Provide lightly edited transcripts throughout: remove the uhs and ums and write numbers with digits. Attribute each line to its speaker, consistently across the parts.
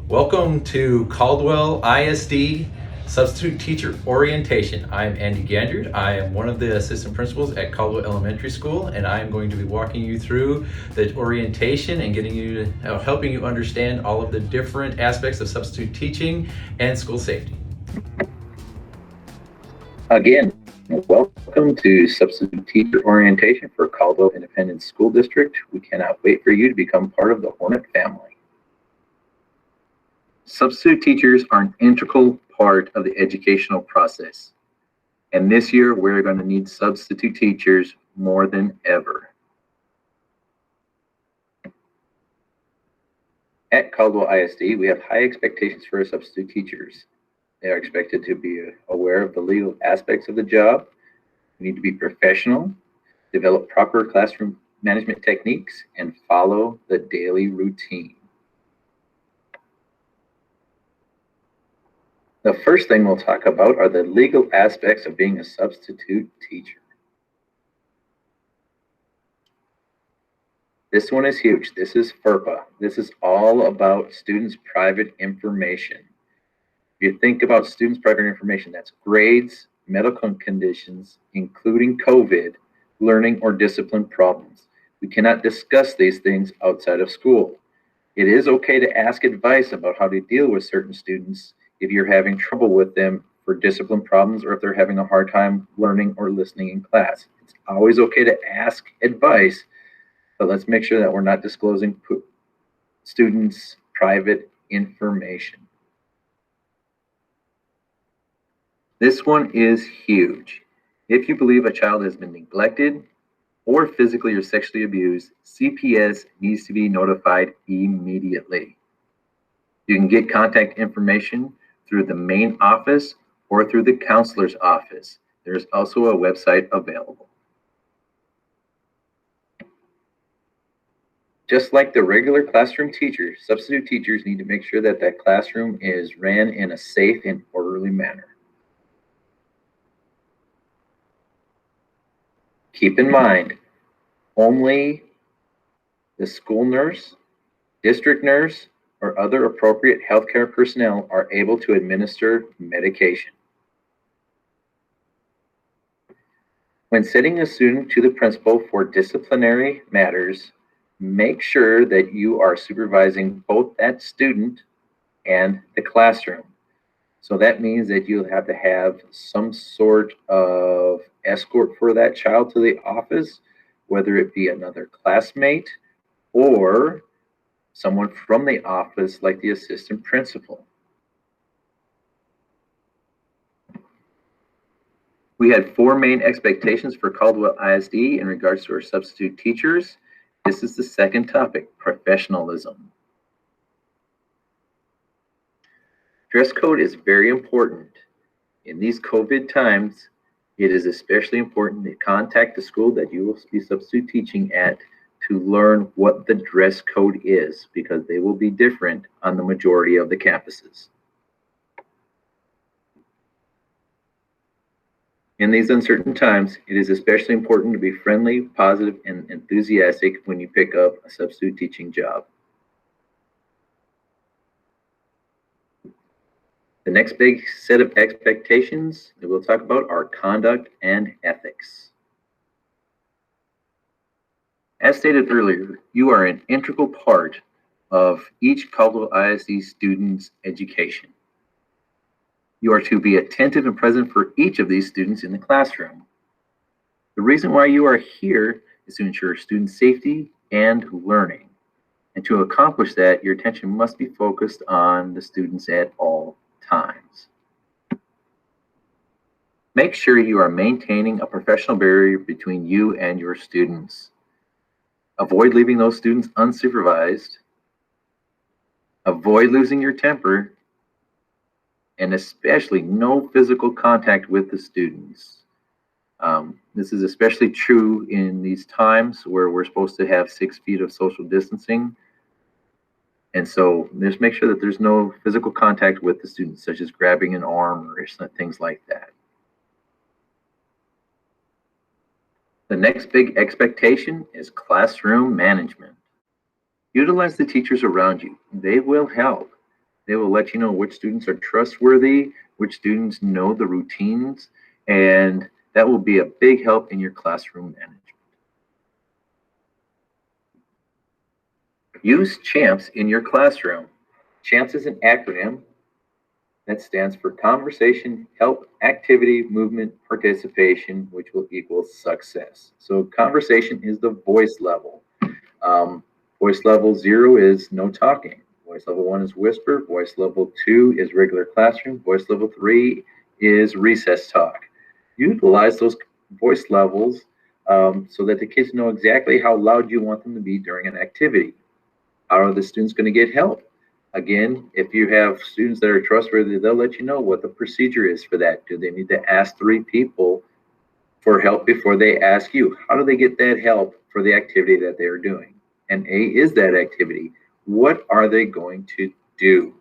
Speaker 1: Welcome to Caldwell ISD Substitute Teacher Orientation. I'm Andy Gandred. I am one of the assistant principals at Caldwell Elementary School, and I am going to be walking you through the orientation and helping you understand all of the different aspects of substitute teaching and school safety.
Speaker 2: Again, welcome to Substitute Teacher Orientation for Caldwell Independent School District. We cannot wait for you to become part of the Hornet family. Substitute teachers are an integral part of the educational process. And this year, we're going to need substitute teachers more than ever. At Caldwell ISD, we have high expectations for our substitute teachers. They are expected to be aware of the legal aspects of the job. We need to be professional, develop proper classroom management techniques, and follow the daily routine. The first thing we'll talk about are the legal aspects of being a substitute teacher. This one is huge. This is FERPA. This is all about students' private information. If you think about students' private information, that's grades, medical conditions, including COVID, learning or discipline problems. We cannot discuss these things outside of school. It is okay to ask advice about how to deal with certain students if you're having trouble with them for discipline problems or if they're having a hard time learning or listening in class. It's always okay to ask advice, but let's make sure that we're not disclosing students' private information. This one is huge. If you believe a child has been neglected or physically or sexually abused, CPS needs to be notified immediately. You can get contact information through the main office or through the counselor's office. There's also a website available. Just like the regular classroom teachers, substitute teachers need to make sure that that classroom is ran in a safe and orderly manner. Keep in mind, only the school nurse, district nurse, or other appropriate healthcare personnel are able to administer medication. When sending a student to the principal for disciplinary matters, make sure that you are supervising both that student and the classroom. So that means that you'll have to have some sort of escort for that child to the office, whether it be another classmate or someone from the office like the assistant principal. We had 4 main expectations for Caldwell ISD in regards to our substitute teachers. This is the second topic, professionalism. Dress code is very important. In these COVID times, it is especially important to contact the school that you will be substitute teaching at to learn what the dress code is, because they will be different on the majority of the campuses. In these uncertain times, it is especially important to be friendly, positive, and enthusiastic when you pick up a substitute teaching job. The next big set of expectations that we'll talk about are conduct and ethics. As stated earlier, you are an integral part of each Caldwell ISD student's education. You are to be attentive and present for each of these students in the classroom. The reason why you are here is to ensure student safety and learning. And to accomplish that, your attention must be focused on the students at all times. Make sure you are maintaining a professional barrier between you and your students. Avoid leaving those students unsupervised. Avoid losing your temper. And especially no physical contact with the students. This is especially true in these times where we're supposed to have 6 feet of social distancing. And so just make sure that there's no physical contact with the students, such as grabbing an arm or things like that. The next big expectation is classroom management. Utilize the teachers around you. They will help. They will let you know which students are trustworthy, which students know the routines, and that will be a big help in your classroom management. Use CHAMPS in your classroom. CHAMPS is an acronym that stands for Conversation, Help, Activity, Movement, Participation, which will equal success. So conversation is the voice level. Voice level 0 is no talking. Voice level 1 is whisper. Voice level 2 is regular classroom. Voice level 3 is recess talk. Utilize those voice levels so that the kids know exactly how loud you want them to be during an activity. How are the students going to get help? Again, if you have students that are trustworthy, they'll let you know what the procedure is for that. Do they need to ask 3 people for help before they ask you? How do they get that help for the activity that they're doing? And A is that activity. What are they going to do?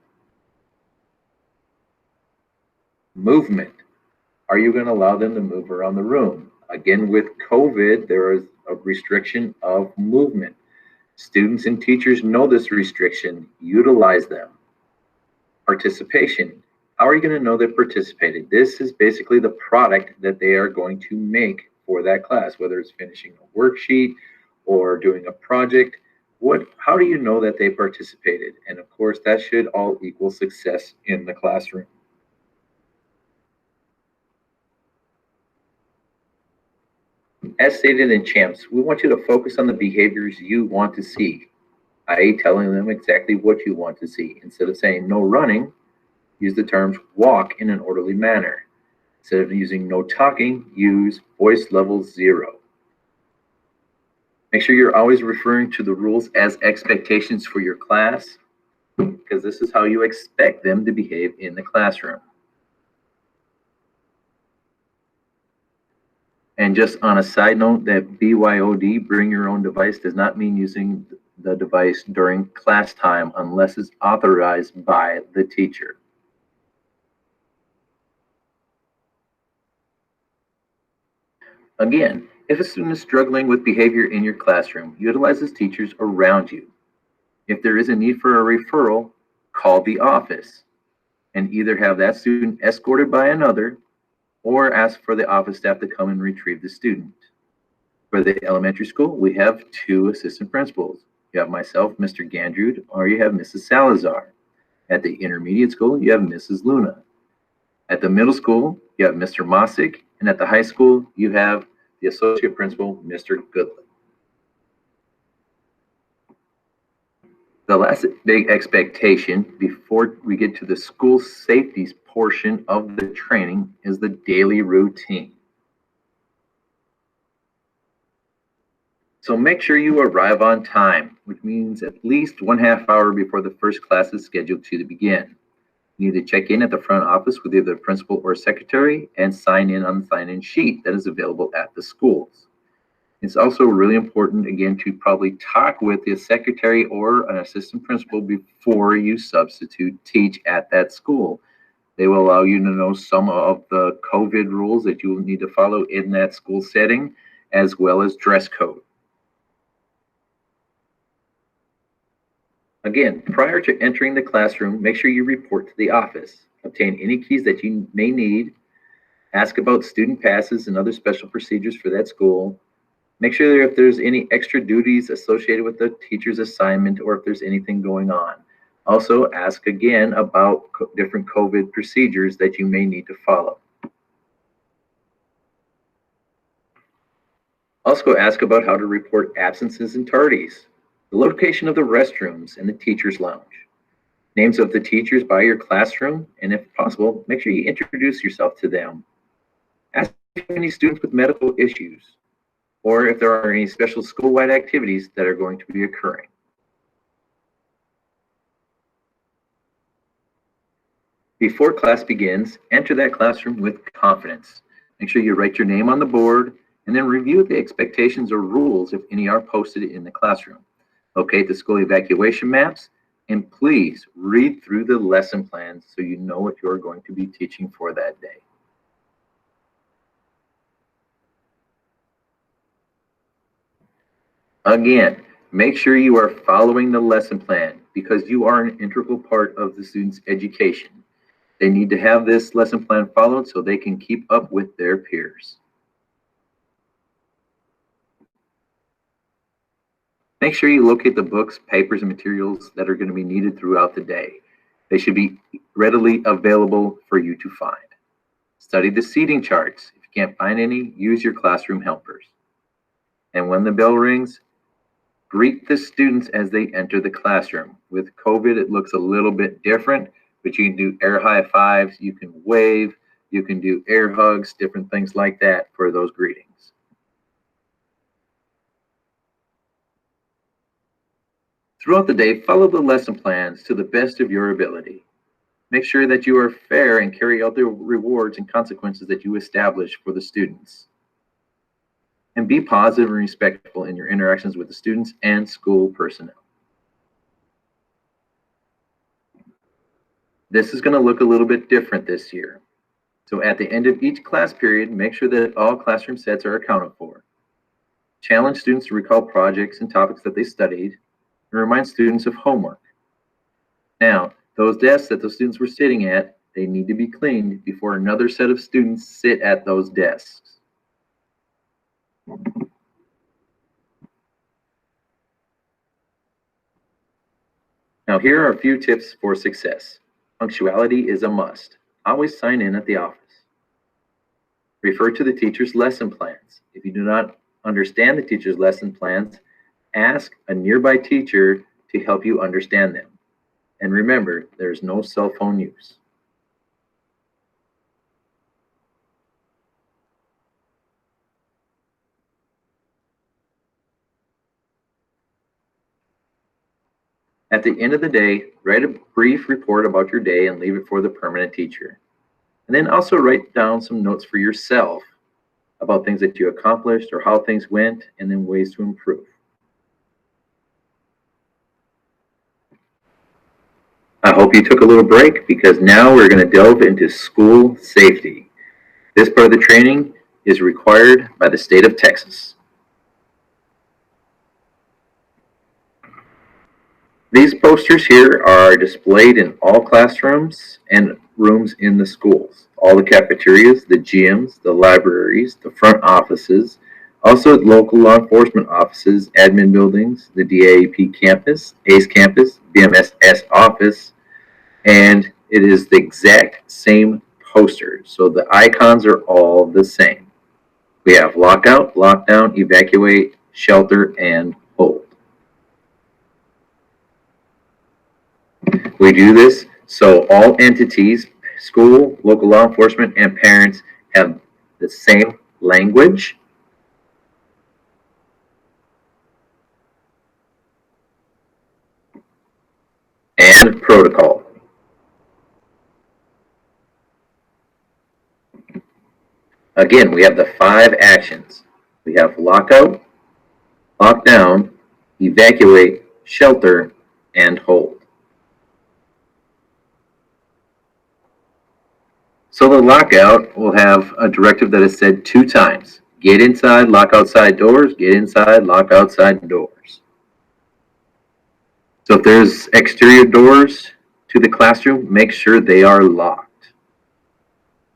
Speaker 2: Movement. Are you going to allow them to move around the room? Again, with COVID, there is a restriction of movement. Students and teachers know this restriction. Utilize them. Participation. How are you going to know they participated? This is basically the product that they are going to make for that class, whether it's finishing a worksheet or doing a project. How do you know that they participated? And of course, that should all equal success in the classroom. As stated in CHAMPS, we want you to focus on the behaviors you want to see, i.e. telling them exactly what you want to see. Instead of saying no running, use the terms walk in an orderly manner. Instead of using no talking, use voice level 0. Make sure you're always referring to the rules as expectations for your class, because this is how you expect them to behave in the classroom. And just on a side note, that BYOD, bring your own device, does not mean using the device during class time unless it's authorized by the teacher. Again, if a student is struggling with behavior in your classroom, utilize those teachers around you. If there is a need for a referral, call the office and either have that student escorted by another or ask for the office staff to come and retrieve the student. For the elementary school, we have 2 assistant principals. You have myself, Mr. Gandrud, or you have Mrs. Salazar. At the intermediate school, you have Mrs. Luna. At the middle school, you have Mr. Mossick, and at the high school, you have the associate principal, Mr. Goodlin. The last big expectation before we get to the school safety portion of the training is the daily routine. So make sure you arrive on time, which means at least 1/2 hour before the first class is scheduled to begin. You need to check in at the front office with either the principal or secretary and sign in on the sign-in sheet that is available at the schools. It's also really important, again, to probably talk with the secretary or an assistant principal before you substitute teach at that school. They will allow you to know some of the COVID rules that you will need to follow in that school setting, as well as dress code. Again, prior to entering the classroom, make sure you report to the office. Obtain any keys that you may need. Ask about student passes and other special procedures for that school. Make sure if there's any extra duties associated with the teacher's assignment or if there's anything going on. Also, ask again about different COVID procedures that you may need to follow. Also, ask about how to report absences and tardies, the location of the restrooms and the teacher's lounge, names of the teachers by your classroom, and if possible, make sure you introduce yourself to them. Ask if you have any students with medical issues, or if there are any special school-wide activities that are going to be occurring. Before class begins, enter that classroom with confidence. Make sure you write your name on the board and then review the expectations or rules if any are posted in the classroom. Locate the school evacuation maps and please read through the lesson plans so you know what you're going to be teaching for that day. Again, make sure you are following the lesson plan. because you are an integral part of the student's education. They need to have this lesson plan followed so they can keep up with their peers. Make sure you locate the books, papers, and materials that are going to be needed throughout the day. They should be readily available for you to find. Study the seating charts. If you can't find any, use your classroom helpers. And when the bell rings, greet the students as they enter the classroom. With COVID, it looks a little bit different, but you can do air high fives, you can wave, you can do air hugs, different things like that for those greetings. Throughout the day, follow the lesson plans to the best of your ability. Make sure that you are fair and carry out the rewards and consequences that you establish for the students. And be positive and respectful in your interactions with the students and school personnel. This is going to look a little bit different this year. So at the end of each class period, make sure that all classroom sets are accounted for. Challenge students to recall projects and topics that they studied, and remind students of homework. Now, those desks that those students were sitting at, they need to be cleaned before another set of students sit at those desks. Now, here are a few tips for success. Punctuality is a must. Always sign in at the office. Refer to the teacher's lesson plans. If you do not understand the teacher's lesson plans, ask a nearby teacher to help you understand them. And remember, there's no cell phone use. At the end of the day, write a brief report about your day and leave it for the permanent teacher. And then also write down some notes for yourself about things that you accomplished or how things went, and then ways to improve. I hope you took a little break, because now we're going to delve into school safety. This part of the training is required by the state of Texas. These posters here are displayed in all classrooms and rooms in the schools, all the cafeterias, the gyms, the libraries, the front offices, also local law enforcement offices, admin buildings, the DAEP campus, ACE campus, BMSS office, and it is the exact same poster. So the icons are all the same. We have lockout, lockdown, evacuate, shelter, and hold. We do this so all entities, school, local law enforcement, and parents have the same language, and protocol. Again, we have the 5 actions. We have lockout, lockdown, evacuate, shelter, and hold. So the lockout will have a directive that is said 2 times. Get inside, lock outside doors, get inside, lock outside doors. So if there's exterior doors to the classroom, make sure they are locked.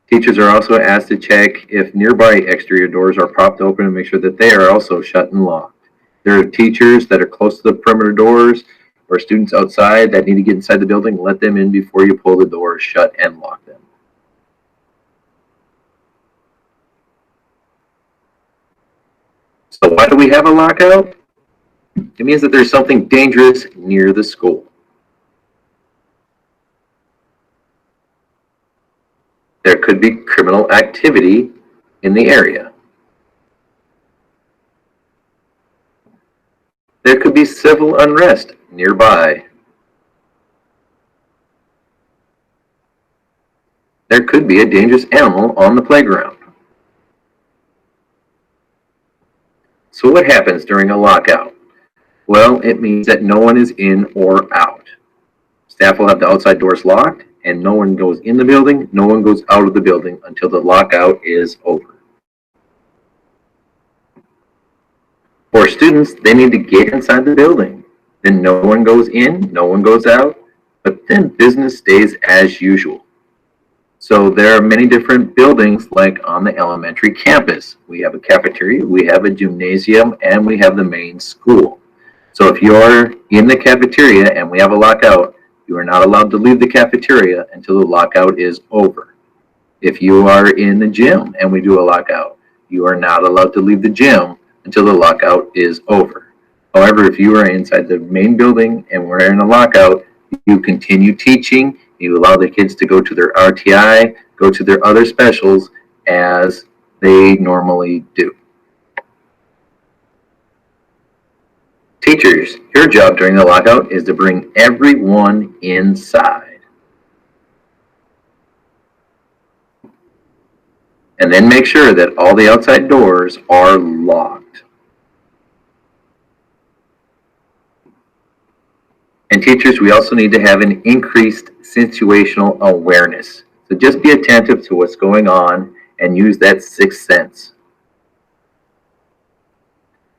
Speaker 2: Teachers are also asked to check if nearby exterior doors are propped open and make sure that they are also shut and locked. There are teachers that are close to the perimeter doors or students outside that need to get inside the building. Let them in before you pull the doors shut and lock them. So why do we have a lockout? It means that there's something dangerous near the school. There could be criminal activity in the area. There could be civil unrest nearby. There could be a dangerous animal on the playground. So what happens during a lockout? Well, it means that no one is in or out. Staff will have the outside doors locked, and no one goes in the building, no one goes out of the building until the lockout is over. For students, they need to get inside the building. Then no one goes in, no one goes out, but then business stays as usual. So there are many different buildings like on the elementary campus. We have a cafeteria, we have a gymnasium, and we have the main school. So if you're in the cafeteria and we have a lockout, you are not allowed to leave the cafeteria until the lockout is over. If you are in the gym and we do a lockout, you are not allowed to leave the gym until the lockout is over. However, if you are inside the main building and we're in a lockout, you continue teaching, you allow the kids to go to their RTI, go to their other specials as they normally do. Teachers, your job during the lockout is to bring everyone inside. And then make sure that all the outside doors are locked. And teachers, we also need to have an increased situational awareness. So just be attentive to what's going on and use that sixth sense.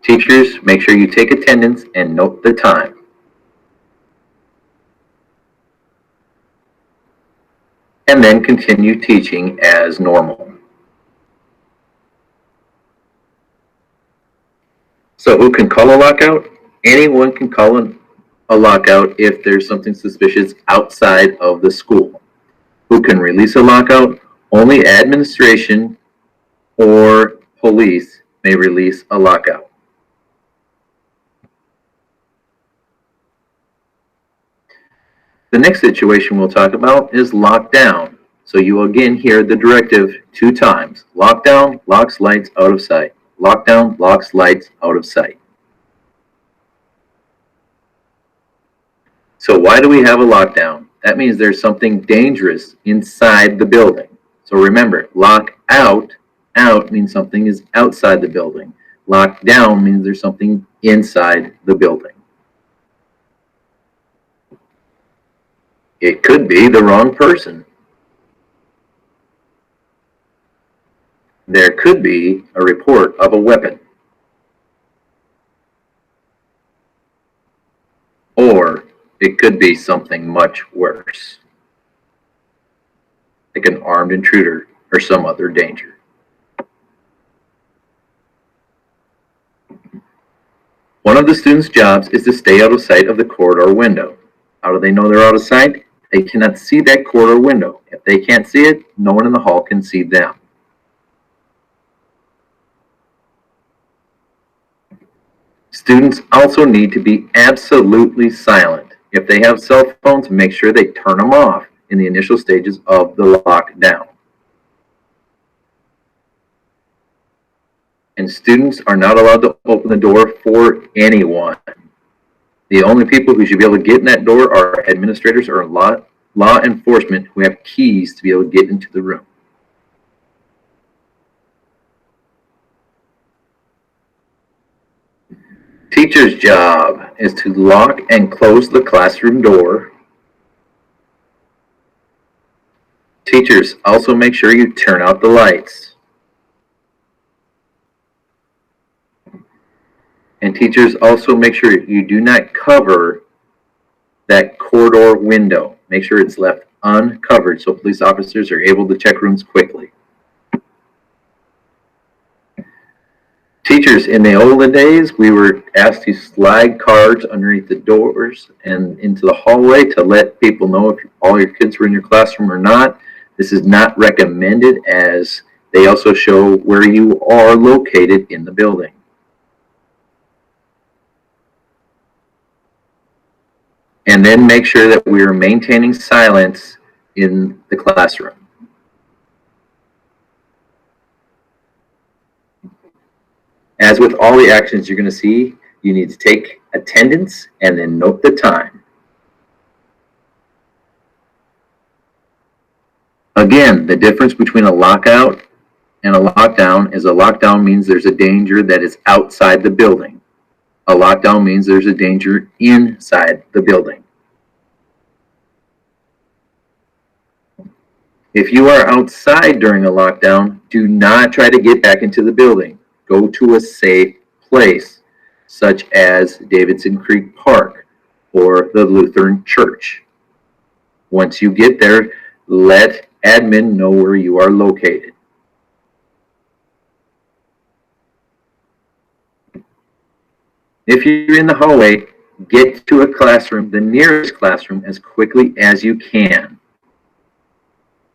Speaker 2: Teachers, make sure you take attendance and note the time. And then continue teaching as normal. So who can call a lockout? Anyone can call a lockout if there's something suspicious outside of the school. Who can release a lockout? Only administration or police may release a lockout. The next situation we'll talk about is lockdown. So you will again hear the directive 2 times. Lockdown locks lights out of sight. Lockdown locks lights out of sight. So why do we have a lockdown? That means there's something dangerous inside the building. So remember, lock out means something is outside the building. Lock down means there's something inside the building. It could be the wrong person. There could be a report of a weapon. Or it could be something much worse, like an armed intruder or some other danger. One of the students' jobs is to stay out of sight of the corridor window. How do they know they're out of sight? They cannot see that corridor window. If they can't see it, no one in the hall can see them. Students also need to be absolutely silent. If they have cell phones, make sure they turn them off in the initial stages of the lockdown. And students are not allowed to open the door for anyone. The only people who should be able to get in that door are administrators or law enforcement who have keys to be able to get into the room. Teacher's job is to lock and close the classroom door. Teachers, also make sure you turn out the lights. And teachers, also make sure you do not cover that corridor window. Make sure it's left uncovered so police officers are able to check rooms quickly. Teachers, in the olden days, we were asked to slide cards underneath the doors and into the hallway to let people know if all your kids were in your classroom or not. This is not recommended as they also show where you are located in the building. And then make sure that we are maintaining silence in the classroom. As with all the actions you're going to see, you need to take attendance and then note the time. Again, the difference between a lockout and a lockdown is a lockdown means there's a danger that is outside the building. A lockdown means there's a danger inside the building. If you are outside during a lockdown, do not try to get back into the building. Go to a safe place, such as Davidson Creek Park or the Lutheran Church. Once you get there, let admin know where you are located. If you're in the hallway, get to a classroom, the nearest classroom, as quickly as you can.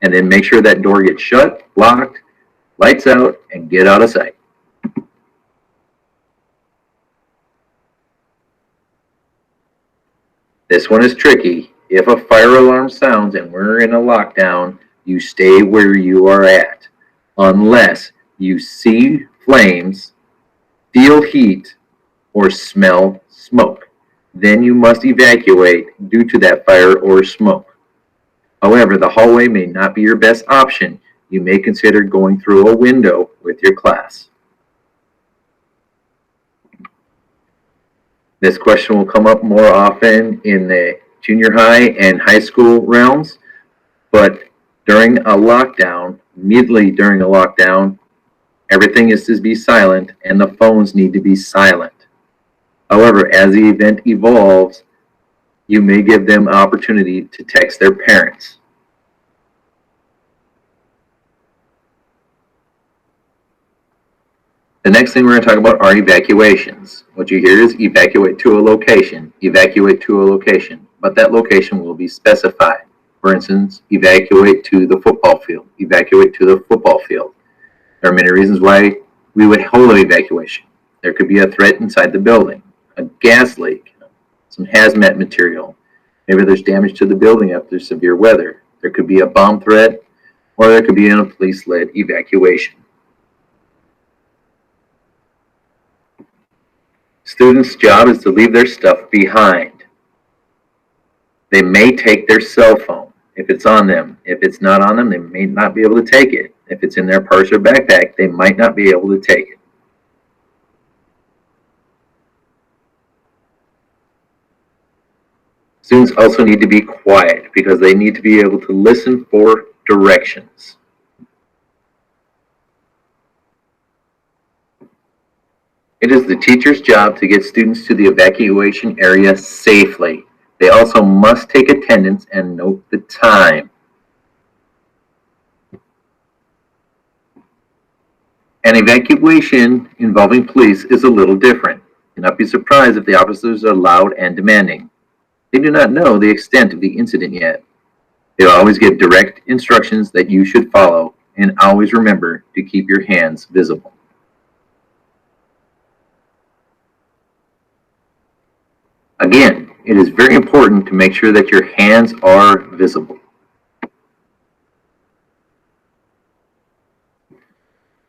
Speaker 2: And then make sure that door gets shut, locked, lights out, and get out of sight. This one is tricky. If a fire alarm sounds and we're in a lockdown, you stay where you are at, unless you see flames, feel heat, or smell smoke. Then you must evacuate due to that fire or smoke. However, the hallway may not be your best option. You may consider going through a window with your class. This question will come up more often in the junior high and high school realms, but during a lockdown, immediately during a lockdown, everything is to be silent and the phones need to be silent. However, as the event evolves, you may give them an opportunity to text their parents. The next thing we're going to talk about are evacuations. What you hear is evacuate to a location, evacuate to a location, but that location will be specified. For instance, evacuate to the football field, evacuate to the football field. There are many reasons why we would hold an evacuation. There could be a threat inside the building, a gas leak, some hazmat material. Maybe there's damage to the building after severe weather. There could be a bomb threat, or there could be a police-led evacuation. Students' job is to leave their stuff behind. They may take their cell phone if it's on them. If it's not on them, they may not be able to take it. If it's in their purse or backpack, they might not be able to take it. Students also need to be quiet because they need to be able to listen for directions. It is the teacher's job to get students to the evacuation area safely. They also must take attendance and note the time. An evacuation involving police is a little different. Do not be surprised if the officers are loud and demanding. They do not know the extent of the incident yet. They will always give direct instructions that you should follow, and always remember to keep your hands visible. Again, it is very important to make sure that your hands are visible.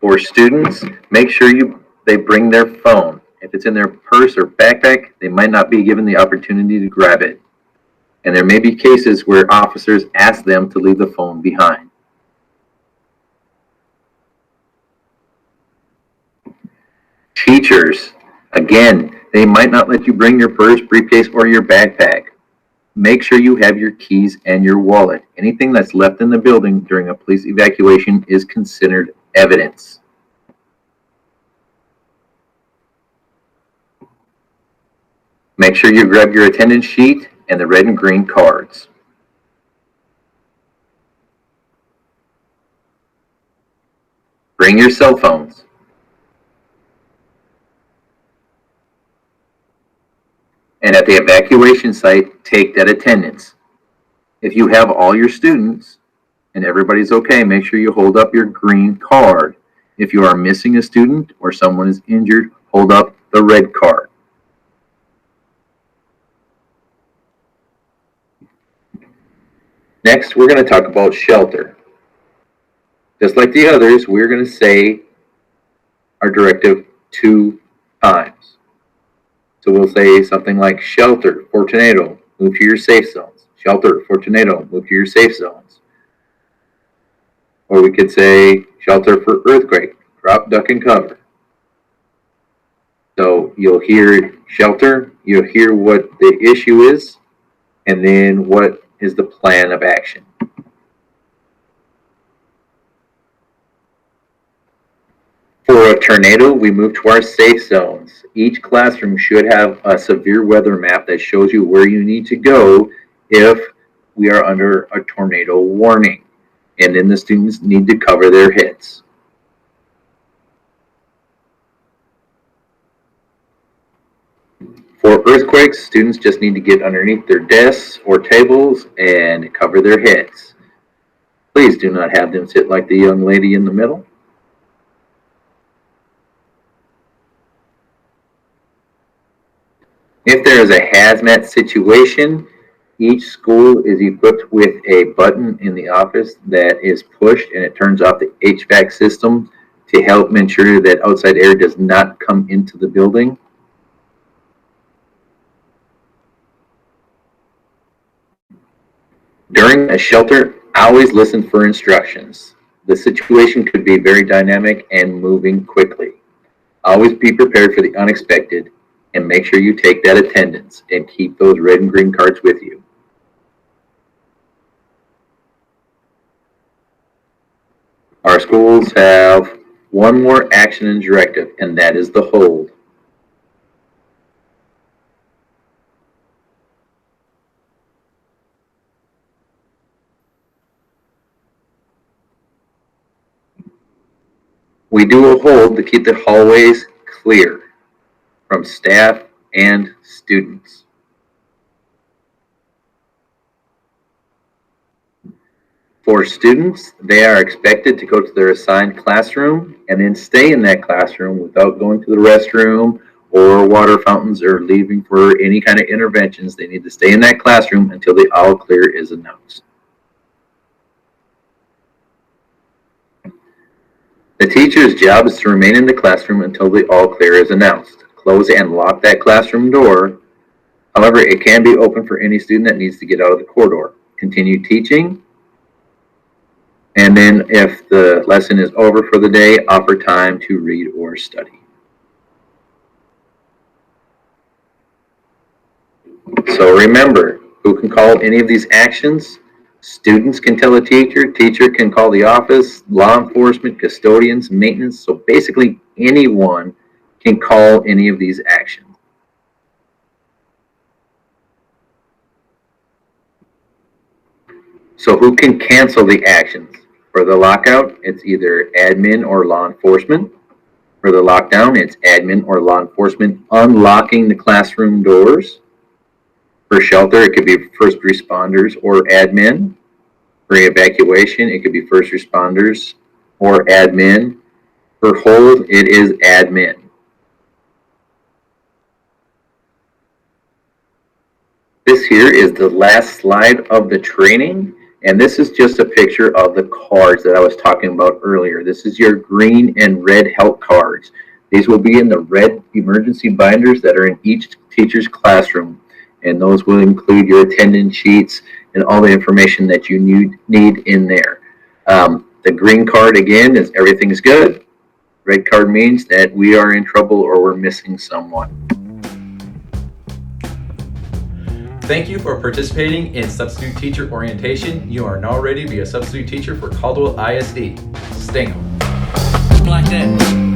Speaker 2: For students, make sure they bring their phone. If it's in their purse or backpack, they might not be given the opportunity to grab it. And there may be cases where officers ask them to leave the phone behind. Teachers, again, they might not let you bring your purse, briefcase, or your backpack. Make sure you have your keys and your wallet. Anything that's left in the building during a police evacuation is considered evidence. Make sure you grab your attendance sheet and the red and green cards. Bring your cell phones. And at the evacuation site, take that attendance. If you have all your students and everybody's okay, make sure you hold up your green card. If you are missing a student or someone is injured, hold up the red card. Next, we're going to talk about shelter. Just like the others, we're going to say our directive 2 times. So we'll say something like shelter for tornado, move to your safe zones. Shelter for tornado, move to your safe zones. Or we could say shelter for earthquake, drop, duck, and cover. So you'll hear shelter, you'll hear what the issue is, and then what is the plan of action. For a tornado, we move to our safe zones. Each classroom should have a severe weather map that shows you where you need to go if we are under a tornado warning. And then the students need to cover their heads. For earthquakes, students just need to get underneath their desks or tables and cover their heads. Please do not have them sit like the young lady in the middle. If there is a hazmat situation, each school is equipped with a button in the office that is pushed and it turns off the HVAC system to help ensure that outside air does not come into the building. During a shelter, always listen for instructions. The situation could be very dynamic and moving quickly. Always be prepared for the unexpected and make sure you take that attendance and keep those red and green cards with you. Our schools have one more action and directive, and that is the hold. We do a hold to keep the hallways clear from staff and students. For students, they are expected to go to their assigned classroom and then stay in that classroom without going to the restroom or water fountains or leaving for any kind of interventions. They need to stay in that classroom until the all clear is announced. The teacher's job is to remain in the classroom until the all clear is announced. Close and lock that classroom door. However, it can be open for any student that needs to get out of the corridor. Continue teaching. And then if the lesson is over for the day, offer time to read or study. So remember, who can call any of these actions? Students can tell a teacher, teacher can call the office, law enforcement, custodians, maintenance. So basically anyone can call any of these actions. So who can cancel the actions? For the lockout, it's either admin or law enforcement. For the lockdown, it's admin or law enforcement unlocking the classroom doors. For shelter, it could be first responders or admin. For evacuation, it could be first responders or admin. For hold, it is admin. This here is the last slide of the training, and this is just a picture of the cards that I was talking about earlier. This is your green and red help cards. These will be in the red emergency binders that are in each teacher's classroom, and those will include your attendance sheets and all the information that you need in there. The green card, again, is everything's good. Red card means that we are in trouble or we're missing someone.
Speaker 1: Thank you for participating in Substitute Teacher Orientation. You are now ready to be a substitute teacher for Caldwell ISD. Sting 'em.
Speaker 3: Like that.